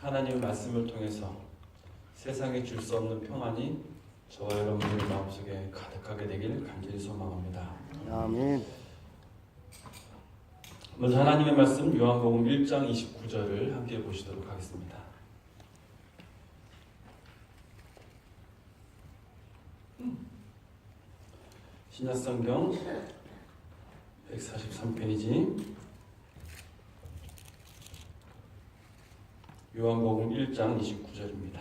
하나님의 말씀을 통해서 세상에 줄 수 없는 평안이 저와 여러분의 마음속에 가득하게 되길 간절히 소망합니다. 아멘. 먼저 하나님의 말씀 요한복음 1장 29절을 함께 보시도록 하겠습니다. 신약성경 143페이지 요한복음 1장 29절입니다.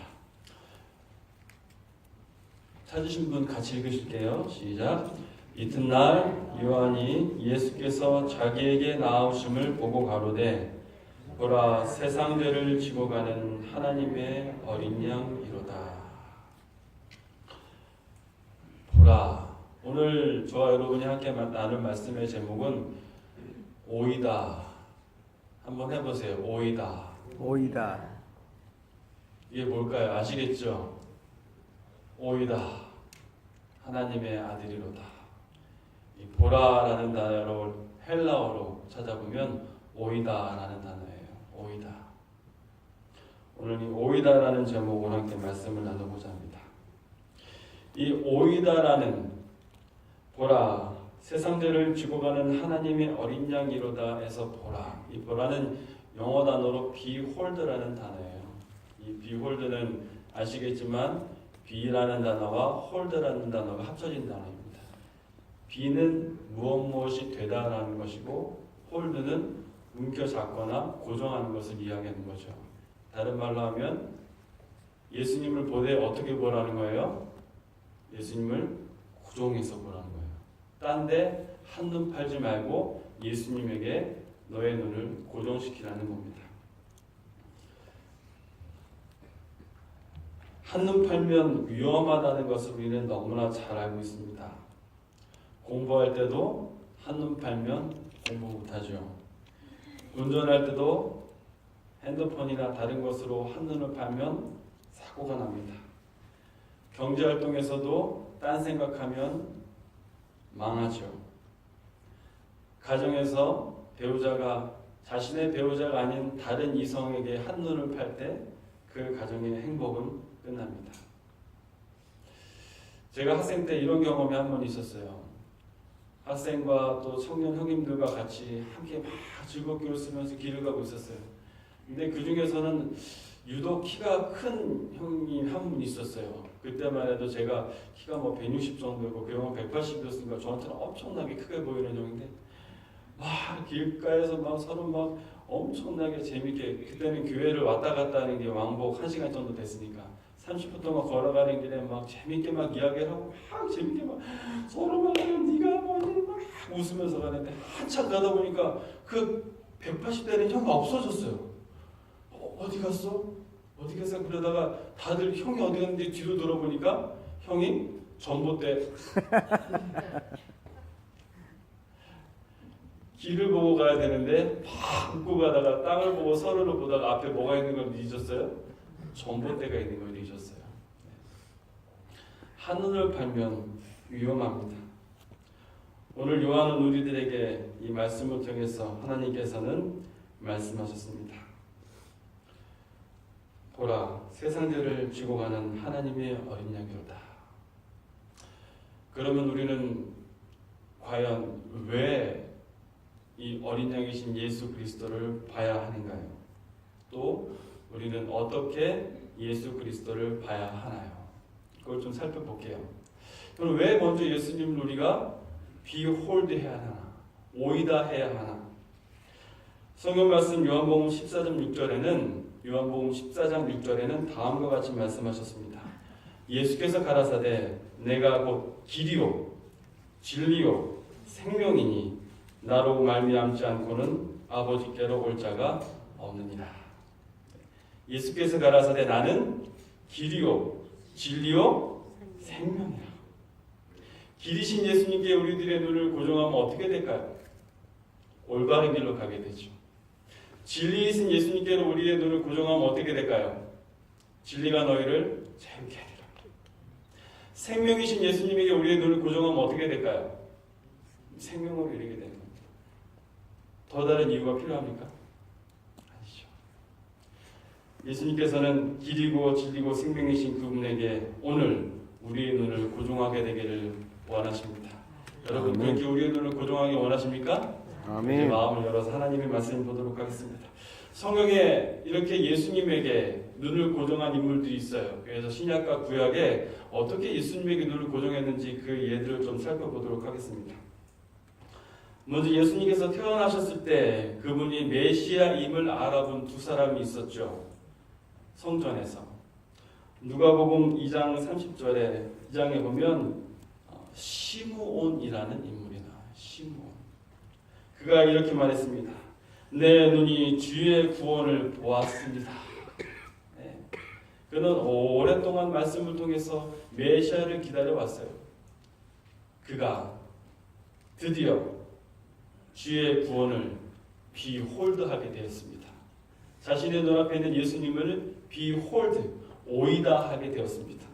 찾으신 분 같이 읽으실게요. 시작. 이튿날 요한이 예수께서 자기에게 나아오심을 보고 가로되 보라 세상 죄를 지고 가는 하나님의 어린 양이로다. 보라, 오늘 저와 여러분이 함께 나눌 말씀의 제목은 오이다. 한번 해보세요. 오이다. 오이다. 이게 뭘까요? 아시겠죠? 오이다. 하나님의 아들이로다. 이 보라라는 단어를 헬라어로 찾아보면 오이다라는 단어예요. 오이다. 오늘 이 오이다라는 제목으로 함께 말씀을 나눠보자 합니다. 이 오이다라는 보라 세상 죄를 지고 가는 하나님의 어린 양이로다 해서 보라. 이 보라는 영어 단어로 behold라는 단어예요. 이 behold는 아시겠지만 be라는 단어와 hold라는 단어가 합쳐진 단어입니다. be는 무엇이 되다라는 것이고 hold는 움켜잡거나 고정하는 것을 이야기하는 거죠. 다른 말로 하면 예수님을 보되 어떻게 보라는 거예요? 예수님을 고정해서 보라는 거예요. 딴 데 한눈 팔지 말고 예수님에게 너의 눈을 고정시키라는 겁니다. 한눈 팔면 위험하다는 것을 우리는 너무나 잘 알고 있습니다. 공부할 때도 한눈 팔면 공부 못하죠. 운전할 때도 핸드폰이나 다른 것으로 한눈을 팔면 사고가 납니다. 경제활동에서도 딴 생각하면 망하죠. 가정에서 배우자가 자신의 배우자가 아닌 다른 이성에게 한눈을 팔 때 그 가정의 행복은 끝납니다. 제가 학생 때 이런 경험이 한 번 있었어요. 학생과 또 청년 형님들과 같이 함께 막 즐겁게 웃으면서 길을 가고 있었어요. 근데 그 중에서는 유독 키가 큰 형님 한 분 있었어요. 그때만 해도 제가 키가 뭐 160 정도고 그 형은 180이었으니까 저한테는 엄청나게 크게 보이는 형인데 막 길가에서 막 서로 막 엄청나게 재밌게 그때는 교회를 왔다 갔다 하는 게 왕복 1시간 정도 됐으니까 30분 동안 걸어가는 길에 막 재밌게 막 이야기를 하고 막 재밌게 막 서로 막 네가 뭐니 막 웃으면서 가는데 한참 가다 보니까 그 180대는 형이 없어졌어요. 어디 갔어? 어디 갔어? 그러다가 다들 형이 어디 갔는지 뒤로 돌아보니까 형이 전봇대 길을 보고 가야 되는데 막 웃고 가다가 땅을 보고 서로를 보다가 앞에 뭐가 있는 걸 잊었어요? 전봇대가 있는 걸 잊었어요. 한눈을 팔면 위험합니다. 오늘 요한은 우리들에게 이 말씀을 통해서 하나님께서는 말씀하셨습니다. 보라, 세상 죄를 지고 가는 하나님의 어린 양이로다. 그러면 우리는 과연 왜 이 어린 양이신 예수 그리스도를 봐야 하는가요? 또 우리는 어떻게 예수 그리스도를 봐야 하나요? 그걸 좀 살펴볼게요. 그럼 왜 먼저 예수님을 우리가 behold 해야 하나? 오이다 해야 하나? 성경 말씀 요한복음 14장 6절에는 다음과 같이 말씀하셨습니다. 예수께서 가라사대 내가 곧 길이요 진리요 생명이니 나로 말미암지 않고는 아버지께로 올 자가 없느니라. 예수께서 가라사대 나는 길이요 진리요 생명이라. 길이신 예수님께 우리들의 눈을 고정하면 어떻게 될까요? 올바른 길로 가게 되죠. 진리이신 예수님께로 우리의 눈을 고정하면 어떻게 될까요? 진리가 너희를 자유케 하리라. 생명이신 예수님에게 우리의 눈을 고정하면 어떻게 될까요? 생명으로 이르게 되는 겁니다. 더 다른 이유가 필요합니까? 아니죠. 예수님께서는 길이고 진리고 생명이신 그분에게 오늘 우리의 눈을 고정하게 되기를 원하십니다. 여러분 그렇게 우리의 눈을 고정하기 원하십니까? 아멘. 마음을 열어서 하나님의 말씀 보도록 하겠습니다. 성경에 이렇게 예수님에게 눈을 고정한 인물들이 있어요. 그래서 신약과 구약에 어떻게 예수님에게 눈을 고정했는지 그 예들을 좀 살펴보도록 하겠습니다. 먼저 예수님께서 태어나셨을 때 그분이 메시아임을 알아본 두 사람이 있었죠. 성전에서. 누가복음 2장 30절에 2장에 보면 시므온이라는 인물이 나와요. 시므온. 그가 이렇게 말했습니다. 내 눈이 주의 구원을 보았습니다. 네. 그는 오랫동안 말씀을 통해서 메시아를 기다려왔어요. 그가 드디어 주의 구원을 비홀드하게 되었습니다. 자신의 눈앞에 있는 예수님을 비홀드, 오이다 하게 되었습니다.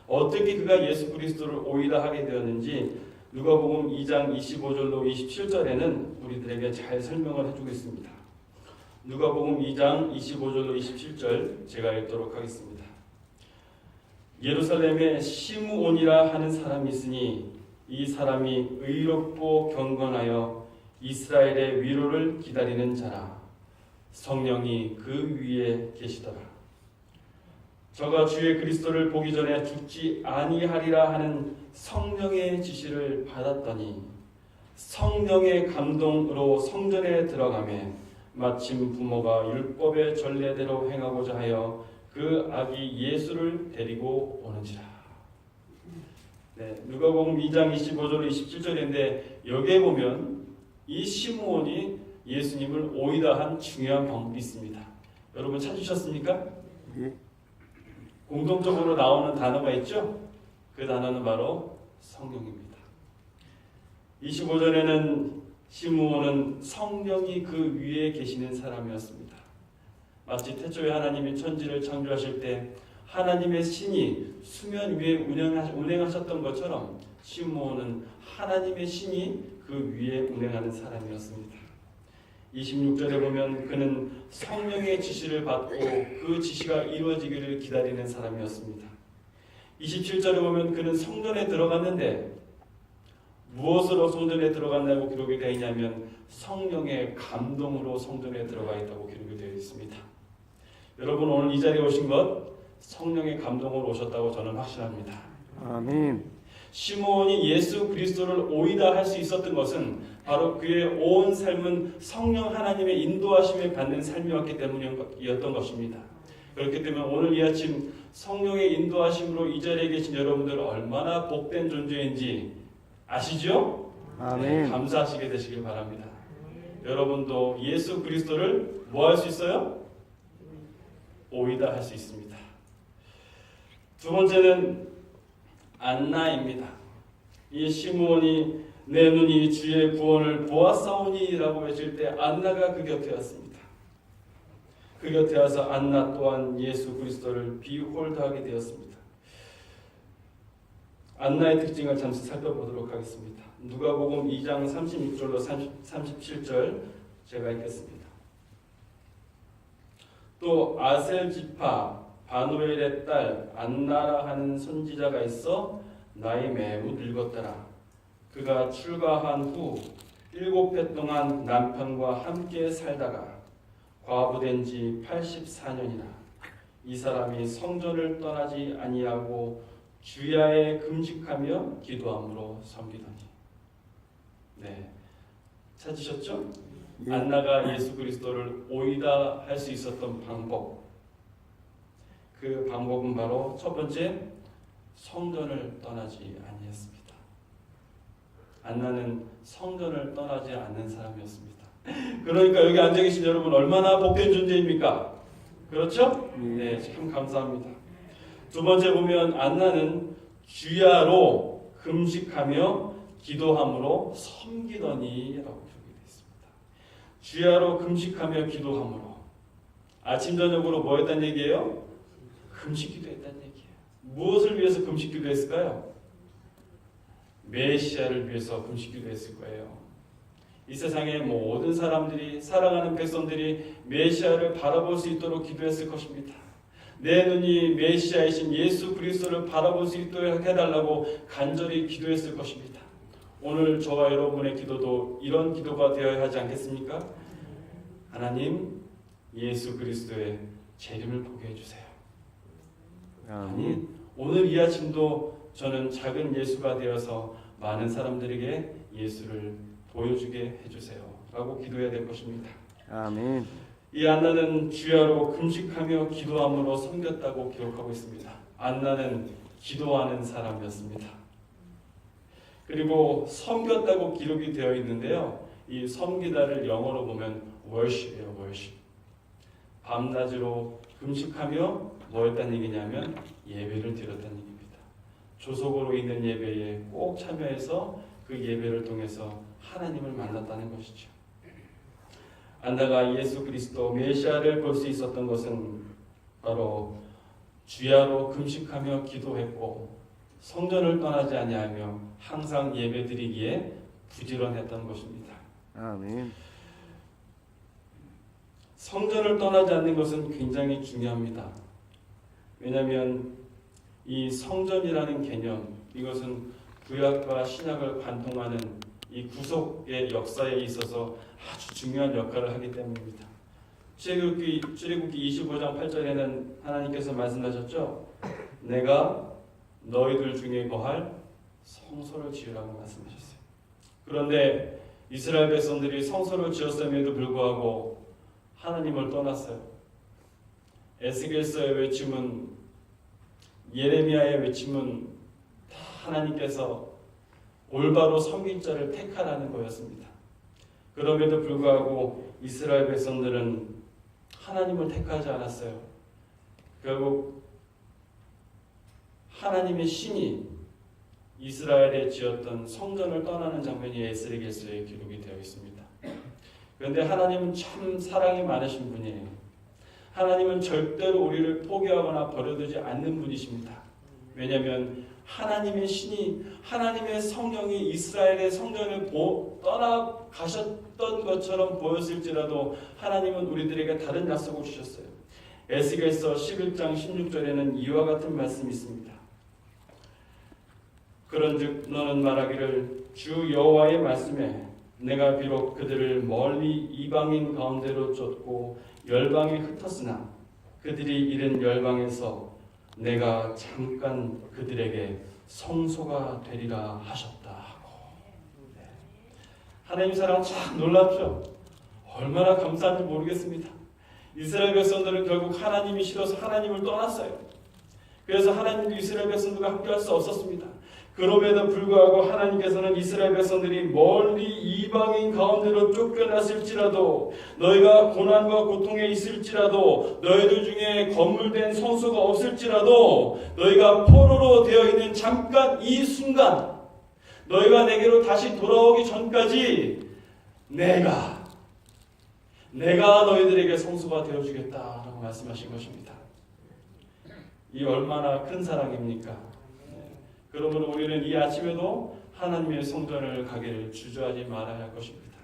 어떻게 그가 예수 그리스도를 오이다 하게 되었는지 누가복음 2장 25절로 27절에는 우리들에게 잘 설명을 해주겠습니다. 누가복음 2장 25절로 27절 제가 읽도록 하겠습니다. 예루살렘에 시므온이라 하는 사람이 있으니 이 사람이 의롭고 경건하여 이스라엘의 위로를 기다리는 자라. 성령이 그 위에 계시더라. 저가 주의 그리스도를 보기 전에 죽지 아니하리라 하는 성령의 지시를 받았더니 성령의 감동으로 성전에 들어가매 마침 부모가 율법의 전례대로 행하고자 하여 그 아기 예수를 데리고 오는지라. 네, 누가복음 2장 25절 27절인데 여기에 보면 이 시므온이 예수님을 오이다 한 중요한 방법이 있습니다. 여러분 찾으셨습니까? 공통적으로 나오는 단어가 있죠? 그 단어는 바로 성령입니다. 25절에는 시므온은 성령이 그 위에 계시는 사람이었습니다. 마치 태초에 하나님이 천지를 창조하실 때 하나님의 신이 수면 위에 운행하셨던 것처럼 시므온은 하나님의 신이 그 위에 운행하는 사람이었습니다. 26절에 보면 그는 성령의 지시를 받고 그 지시가 이루어지기를 기다리는 사람이었습니다. 27절에 보면 그는 성전에 들어갔는데 무엇으로 성전에 들어갔냐고 기록이 되어 있냐면 성령의 감동으로 성전에 들어가 있다고 기록이 되어 있습니다. 여러분 오늘 이 자리에 오신 것 성령의 감동으로 오셨다고 저는 확신합니다. 아멘. 시므온이 예수 그리스도를 오이다 할 수 있었던 것은 바로 그의 온 삶은 성령 하나님의 인도하심을 받는 삶이었기 때문이었던 것입니다. 그렇기 때문에 오늘 이 아침 성령의 인도하심으로 이 자리에 계신 여러분들 얼마나 복된 존재인지 아시죠? 아멘. 네, 감사하시게 되시길 바랍니다. 여러분도 예수 그리스도를 뭐 할 수 있어요? 오이다 할 수 있습니다. 두 번째는 안나입니다. 이 시므온이 내 눈이 주의 구원을 보았사오니 라고 외칠 때 안나가 그 곁에 왔습니다. 그 곁에 와서 안나 또한 예수 그리스도를 비홀드하게 되었습니다. 안나의 특징을 잠시 살펴보도록 하겠습니다. 누가복음 2장 36절로 37절 제가 읽겠습니다. 또 아셀 지파 바누엘의 딸 안나라 하는 선지자가 있어 나이 매우 늙었더라. 그가 출가한 후 7해 동안 남편과 함께 살다가 과부된 지 84년이나 이 사람이 성전을 떠나지 아니하고 주야에 금식하며 기도함으로 섬기더니. 네, 찾으셨죠? 안나가 예수 그리스도를 오이다 할 수 있었던 방법. 그 방법은 바로 첫 번째, 성전을 떠나지 아니했습니다. 안나는 성전을 떠나지 않는 사람이었습니다. 그러니까 여기 앉아 계신 여러분 얼마나 복된 존재입니까? 그렇죠? 네, 참 감사합니다. 두 번째 보면 안나는 주야로 금식하며 기도함으로 섬기더니라고 기록이 되어 있습니다. 주야로 금식하며 기도함으로. 아침 저녁으로 뭐 했다는 얘기예요? 금식 기도했다는 얘기예요. 무엇을 위해서 금식 기도했을까요? 메시아를 위해서 금식 기도했을 거예요. 이 세상의 모든 사람들이, 사랑하는 백성들이 메시아를 바라볼 수 있도록 기도했을 것입니다. 내 눈이 메시아이신 예수 그리스도를 바라볼 수 있도록 해달라고 간절히 기도했을 것입니다. 오늘 저와 여러분의 기도도 이런 기도가 되어야 하지 않겠습니까? 하나님, 예수 그리스도의 재림을 보게 해주세요. 아니, 오늘 이 아침도 저는 작은 예수가 되어서 많은 사람들에게 예수를 보여주게 해주세요 라고 기도해야 될 것입니다. 아멘. 이 안나는 주야로 금식하며 기도함으로 섬겼다고 기록하고 있습니다. 안나는 기도하는 사람이었습니다. 그리고 섬겼다고 기록이 되어 있는데요, 이 섬기다를 영어로 보면 worship이에요. worship. 밤낮으로 금식하며 뭐였다는 얘기냐면 예배를 드렸다는 얘기입니다. 조속으로 있는 예배에 꼭 참여해서 그 예배를 통해서 하나님을 만났다는 것이죠. 안나가 예수 그리스도 메시아를 볼 수 있었던 것은 바로 주야로 금식하며 기도했고 성전을 떠나지 아니하며 항상 예배드리기에 부지런했던 것입니다. 아멘. 성전을 떠나지 않는 것은 굉장히 중요합니다. 왜냐하면 이 성전이라는 개념, 이것은 구약과 신약을 관통하는 이 구속의 역사에 있어서 아주 중요한 역할을 하기 때문입니다. 출애굽기 25장 8절에는 하나님께서 말씀하셨죠. 내가 너희들 중에 거할 성소를 지으라고 말씀하셨어요. 그런데 이스라엘 백성들이 성소를 지었음에도 불구하고 하나님을 떠났어요. 에스겔서의 외침은, 예레미야의 외침은 다 하나님께서 올바로 섬긴 자를 택하라는 거였습니다. 그럼에도 불구하고 이스라엘 백성들은 하나님을 택하지 않았어요. 결국 하나님의 신이 이스라엘에 지었던 성전을 떠나는 장면이 에스겔서에 기록이 되어 있습니다. 그런데 하나님은 참 사랑이 많으신 분이에요. 하나님은 절대로 우리를 포기하거나 버려두지 않는 분이십니다. 왜냐하면 하나님의 신이, 하나님의 성령이 이스라엘의 성전을 떠나가셨던 것처럼 보였을지라도 하나님은 우리들에게 다른 약속을 주셨어요. 에스겔서 11장 16절에는 이와 같은 말씀이 있습니다. 그런즉 너는 말하기를 주 여호와의 말씀에 내가 비록 그들을 멀리 이방인 가운데로 쫓고 열방에 흩었으나 그들이 이른 열방에서 내가 잠깐 그들에게 성소가 되리라 하셨다 하고. 하나님 사랑 참 놀랍죠? 얼마나 감사한지 모르겠습니다. 이스라엘 백성들은 결국 하나님이 싫어서 하나님을 떠났어요. 그래서 하나님도 이스라엘 백성들과 함께할 수 없었습니다. 그럼에도 불구하고 하나님께서는 이스라엘 백성들이 멀리 이방인 가운데로 쫓겨났을지라도, 너희가 고난과 고통에 있을지라도, 너희들 중에 건물된 성소가 없을지라도, 너희가 포로로 되어 있는 잠깐 이 순간, 너희가 내게로 다시 돌아오기 전까지 내가 너희들에게 성소가 되어주겠다라고 말씀하신 것입니다. 이 얼마나 큰 사랑입니까? 그러므로 우리는 이 아침에도 하나님의 성전을 가기를 주저하지 말아야 할 것입니다.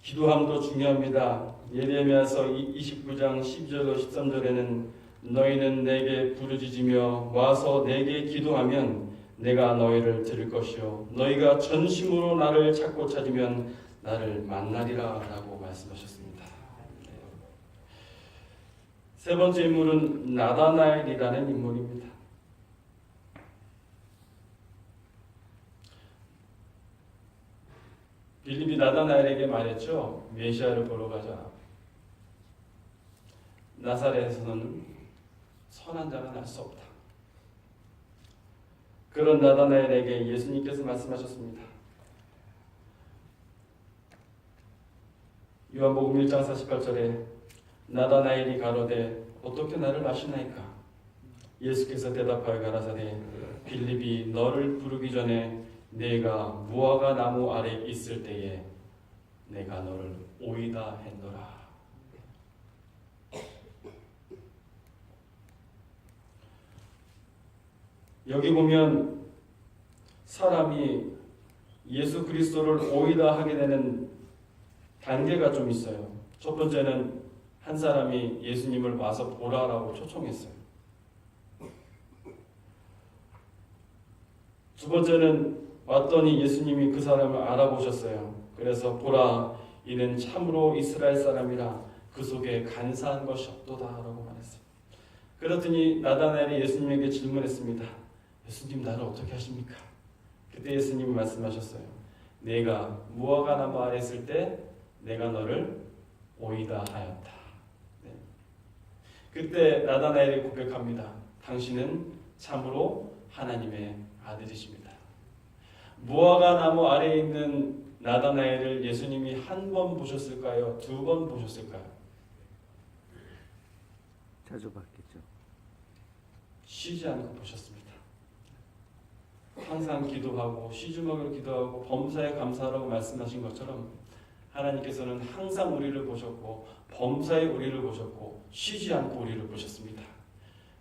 기도함도 중요합니다. 예레미야서 29장 12절로 13절에는 너희는 내게 부르짖으며 와서 내게 기도하면 내가 너희를 들을 것이요 너희가 전심으로 나를 찾고 찾으면 나를 만나리라 라고 말씀하셨습니다. 세 번째 인물은 나다나엘이라는 인물입니다. 빌립이 나다나엘에게 말했죠. 메시아를 보러 가자. 나사렛에서는 선한 자가 날 수 없다. 그런 나다나엘에게 예수님께서 말씀하셨습니다. 요한복음 1장 48절에 나다나엘이 가로되 어떻게 나를 아시나이까? 예수께서 대답하여 가라사대 빌립이 너를 부르기 전에 내가 무화과 나무 아래 있을 때에 내가 너를 오이다 했노라. 여기 보면 사람이 예수 그리스도를 오이다 하게 되는 단계가 좀 있어요. 첫 번째는 한 사람이 예수님을 와서 보라라고 초청했어요. 두 번째는 왔더니 예수님이 그 사람을 알아보셨어요. 그래서 보라, 이는 참으로 이스라엘 사람이라 그 속에 간사한 것이 없도다라고 말했어요. 그러더니 나다나엘이 예수님에게 질문했습니다. 예수님, 나를 어떻게 하십니까? 그때 예수님이 말씀하셨어요. 내가 무화과 나무 아래 있을 때 내가 너를 오이다 하였다. 네. 그때 나다나엘이 고백합니다. 당신은 참으로 하나님의 아들이십니다. 무화과 나무 아래에 있는 나다나엘을 예수님이 한 번 보셨을까요? 두 번 보셨을까요? 자주 봤겠죠. 쉬지 않고 보셨습니다. 항상 기도하고 시주먹으로 기도하고 범사에 감사하라고 말씀하신 것처럼 하나님께서는 항상 우리를 보셨고 범사에 우리를 보셨고 쉬지 않고 우리를 보셨습니다.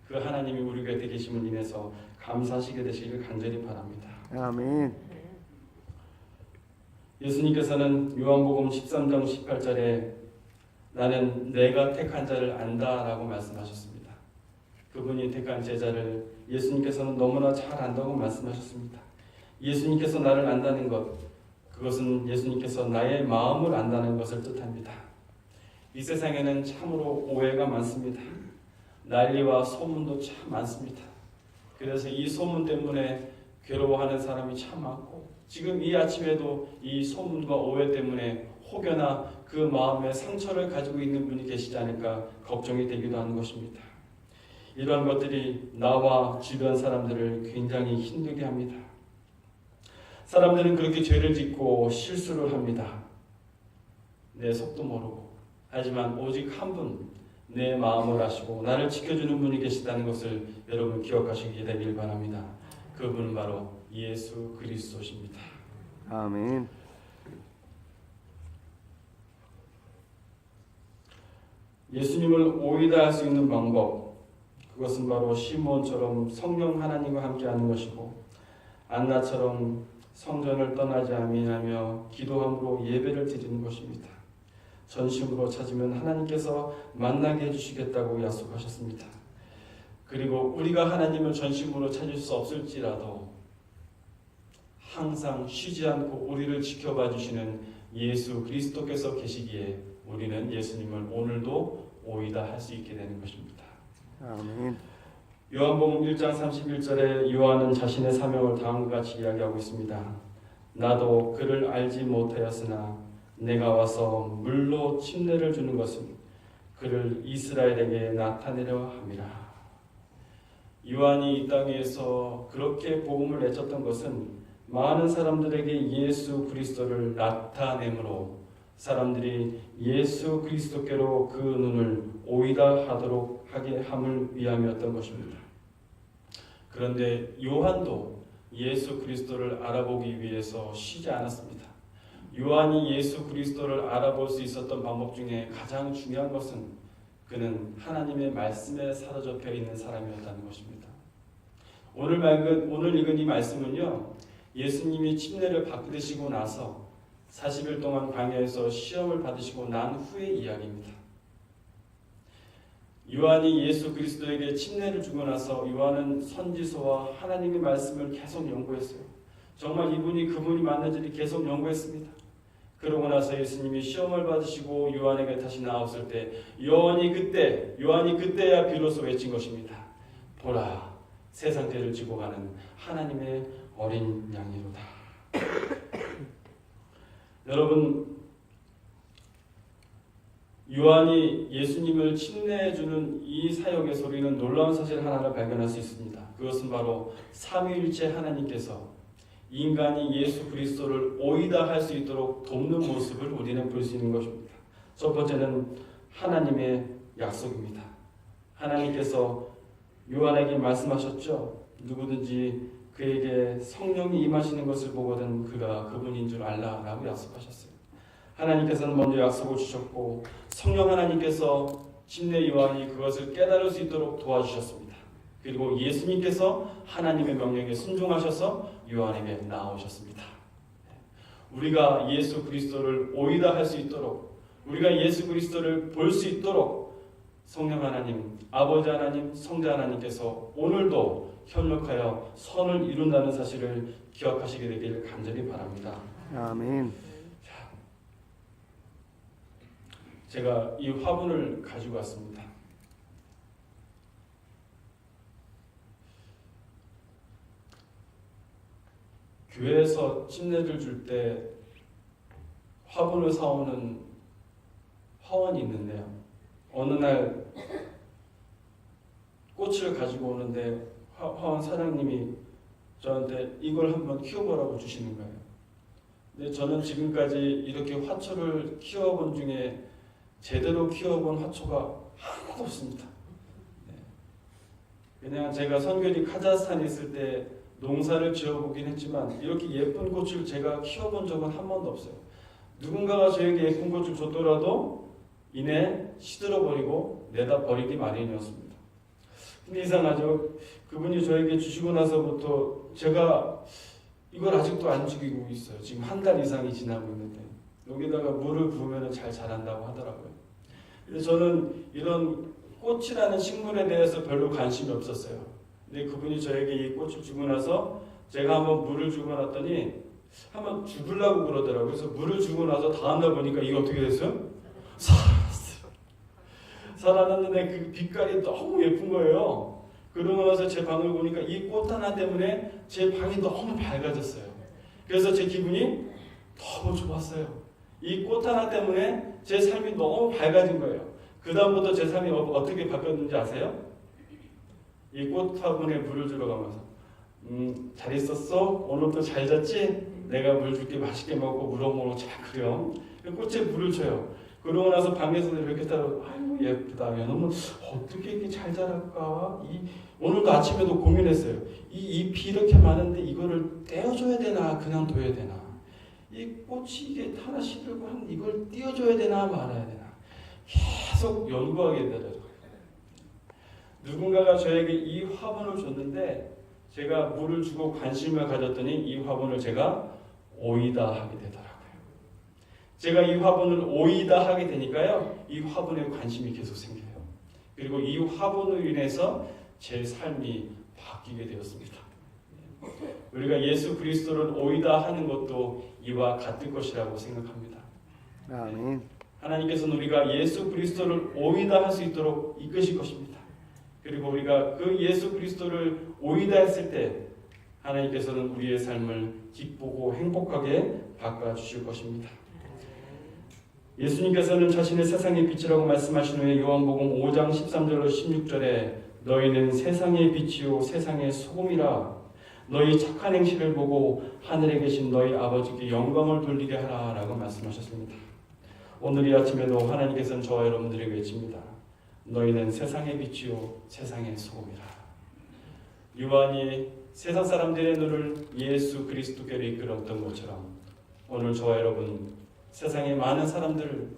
그 하나님이 우리 곁에 계심을 인해서 감사하시게 되시길 간절히 바랍니다. 아멘. 예수님께서는 요한복음 13장 18절에 나는 내가 택한 자를 안다라고 말씀하셨습니다. 그분이 택한 제자를 예수님께서는 너무나 잘 안다고 말씀하셨습니다. 예수님께서 나를 안다는 것, 그것은 예수님께서 나의 마음을 안다는 것을 뜻합니다. 이 세상에는 참으로 오해가 많습니다. 난리와 소문도 참 많습니다. 그래서 이 소문 때문에 괴로워하는 사람이 참 많고, 지금 이 아침에도 이 소문과 오해 때문에 혹여나 그 마음에 상처를 가지고 있는 분이 계시지 않을까 걱정이 되기도 하는 것입니다. 이러한 것들이 나와 주변 사람들을 굉장히 힘들게 합니다. 사람들은 그렇게 죄를 짓고 실수를 합니다. 내 속도 모르고. 하지만 오직 한 분, 내 마음을 아시고 나를 지켜주는 분이 계시다는 것을 여러분 기억하시게 되길 바랍니다. 그분은 바로 예수 그리스도십니다. 아멘. 예수님을 오이다 할 수 있는 방법, 그것은 바로 시므온처럼 성령 하나님과 함께하는 것이고 안나처럼 성전을 떠나지 아니하며 기도함으로 예배를 드리는 것입니다. 전심으로 찾으면 하나님께서 만나게 해주시겠다고 약속하셨습니다. 그리고 우리가 하나님을 전심으로 찾을 수 없을지라도 항상 쉬지 않고 우리를 지켜봐 주시는 예수 그리스도께서 계시기에 우리는 예수님을 오늘도 오이다 할 수 있게 되는 것입니다. 아멘. 요한복음 1장 31절에 요한은 자신의 사명을 다음과 같이 이야기하고 있습니다. 나도 그를 알지 못하였으나 내가 와서 물로 침례를 주는 것은 그를 이스라엘에게 나타내려 함이라. 요한이 이 땅에서 그렇게 복음을 내쳤던 것은 많은 사람들에게 예수 그리스도를 나타내므로 사람들이 예수 그리스도께로 그 눈을 오이다 하도록 하게 함을 위함이었던 것입니다. 그런데 요한도 예수 그리스도를 알아보기 위해서 쉬지 않았습니다. 요한이 예수 그리스도를 알아볼 수 있었던 방법 중에 가장 중요한 것은 그는 하나님의 말씀에 사로잡혀 있는 사람이었다는 것입니다. 오늘 읽은 이 말씀은요, 예수님이 침례를 받으시고 나서 40일 동안 광야에서 시험을 받으시고 난 후의 이야기입니다. 요한이 예수 그리스도에게 침례를 주고 나서 요한은 선지서와 하나님의 말씀을 계속 연구했어요. 정말 이분이 그분이 맞는지 계속 연구했습니다. 그러고 나서 예수님이 시험을 받으시고 요한에게 다시 나왔을 때 요한이 그때야 비로소 외친 것입니다. 보라, 세상 죄를 지고 가는 하나님의 어린 양이로다. 여러분, 요한이 예수님을 침례해주는 이 사역에서 우리는 놀라운 사실 하나를 발견할 수 있습니다. 그것은 바로 삼위일체 하나님께서 인간이 예수 그리스도를 오이다 할 수 있도록 돕는 모습을 우리는 볼 수 있는 것입니다. 첫 번째는 하나님의 약속입니다. 하나님께서 요한에게 말씀하셨죠. 누구든지 그에게 성령이 임하시는 것을 보거든 그가 그분인 줄 알라라고 약속하셨어요. 하나님께서는 먼저 약속을 주셨고 성령 하나님께서 침례 요한이 그것을 깨달을 수 있도록 도와주셨습니다. 그리고 예수님께서 하나님의 명령에 순종하셔서 요한에게 나오셨습니다. 우리가 예수 그리스도를 오이다 할 수 있도록 우리가 예수 그리스도를 볼 수 있도록 성령 하나님, 아버지 하나님, 성자 하나님께서 오늘도 협력하여 선을 이룬다는 사실을 기억하시게 되길 간절히 바랍니다. 아멘. 제가 이 화분을 가지고 왔습니다. 교회에서 침례를 줄 때 화분을 사오는 화원이 있는데요. 어느 날 꽃을 가지고 오는데 화원 사장님이 저한테 이걸 한번 키워보라고 주시는 거예요. 근데 저는 지금까지 이렇게 화초를 키워본 중에 제대로 키워본 화초가 하나도 없습니다. 그냥 제가 선교지 카자흐스탄에 있을 때 농사를 지어보긴 했지만 이렇게 예쁜 꽃을 제가 키워본 적은 한 번도 없어요. 누군가가 저에게 예쁜 꽃을 줬더라도 이내 시들어버리고 내다 버리기 마련이었습니다. 근데 이상하죠. 그분이 저에게 주시고 나서부터 제가 이걸 아직도 안 죽이고 있어요. 지금 한 달 이상이 지나고 있는데 여기다가 물을 부으면 잘 자란다고 하더라고요. 그래서 저는 이런 꽃이라는 식물에 대해서 별로 관심이 없었어요. 근데 그분이 저에게 이 꽃을 주고 나서 제가 한번 물을 주고 났더니 한번 죽으려고 그러더라고요. 그래서 물을 주고 나서 다음날 보니까 이게 어떻게 됐어요? 살았어요. 살았는데 그 빛깔이 너무 예쁜 거예요. 그러고 나서 제 방을 보니까 이 꽃 하나 때문에 제 방이 너무 밝아졌어요. 그래서 제 기분이 너무 좋았어요. 이 꽃 하나 때문에 제 삶이 너무 밝아진 거예요. 그 다음부터 제 삶이 어떻게 바뀌었는지 아세요? 이 꽃 화분에 물을 주러 가면서 잘 있었어? 오늘도 잘 잤지? 내가 물 줄게 맛있게 먹고 우렁우렁 잘 끓여. 꽃에 물을 줘요. 그러고 나서 방에서 이렇게 따라 아이고 예쁘다. 너무 어떻게 이렇게 잘 자랄까? 오늘도 아침에도 고민했어요. 이 잎이 이렇게 많은데 이거를 떼어줘야 되나 그냥 둬야 되나? 이 꽃이 이게 하나 시들고 한 이걸 띄워줘야 되나 말아야 되나? 계속 연구하게 되더라고요. 누군가가 저에게 이 화분을 줬는데 제가 물을 주고 관심을 가졌더니 이 화분을 제가 오이다 하게 되더라고요. 제가 이 화분을 오이다 하게 되니까요. 이 화분에 관심이 계속 생겨요. 그리고 이 화분으로 인해서 제 삶이 바뀌게 되었습니다. 우리가 예수 그리스도를 오이다 하는 것도 이와 같을 것이라고 생각합니다. 아멘. 하나님께서는 우리가 예수 그리스도를 오이다 할 수 있도록 이끄실 것입니다. 그리고 우리가 그 예수 그리스도를 오이다 했을 때 하나님께서는 우리의 삶을 기쁘고 행복하게 바꿔주실 것입니다. 예수님께서는 자신의 세상의 빛이라고 말씀하신 후에 요한복음 5장 13절로 16절에 너희는 세상의 빛이요 세상의 소금이라 너희 착한 행실을 보고 하늘에 계신 너희 아버지께 영광을 돌리게 하라 라고 말씀하셨습니다. 오늘 이 아침에도 하나님께서는 저와 여러분들에게 외칩니다. 너희는 세상의 빛이요 세상의 소금이라. 요한이 세상 사람들의 눈을 예수 그리스도께로 이끌었던 것처럼 오늘 저와 여러분 세상의 많은 사람들을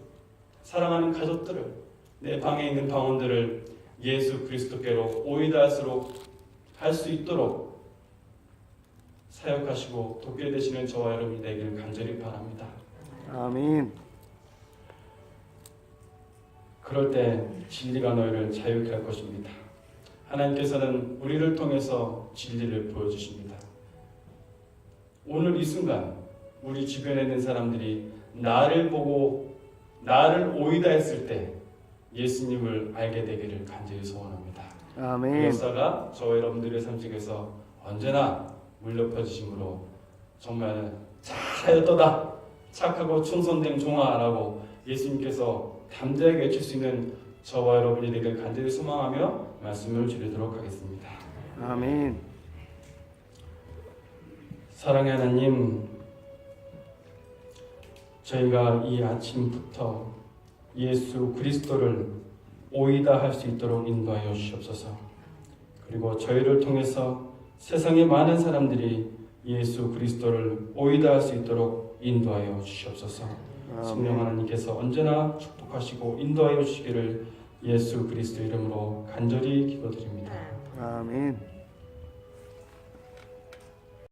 사랑하는 가족들을 내 방에 있는 방원들을 예수 그리스도께로 오이다스로 할 수 있도록 사역하시고 돕게 되시는 저와 여러분이 되길 간절히 바랍니다. 아멘. 그럴 때 진리가 너희를 자유케 할 것입니다. 하나님께서는 우리를 통해서 진리를 보여주십니다. 오늘 이 순간 우리 주변에 있는 사람들이 나를 보고 나를 오이다 했을 때 예수님을 알게 되기를 간절히 소원합니다. 아멘. 그 역사가 저와 여러분들의 삶 속에서 언제나 물려펴주심으로 정말 잘하였도다 착하고 충성된 종아라고 예수님께서 담대하게 외칠 수 있는 저와 여러분이 되길 간절히 소망하며 말씀을 드리도록 하겠습니다. 아멘. 사랑의 하나님, 저희가 이 아침부터 예수 그리스도를 오이다 할 수 있도록 인도하여 주시옵소서. 그리고 저희를 통해서 세상의 많은 사람들이 예수 그리스도를 오이다 할 수 있도록 인도하여 주시옵소서. 성령 하나님께서 언제나 축복하시고 인도하여 주시기를 예수 그리스도 이름으로 간절히 기도드립니다. 아멘.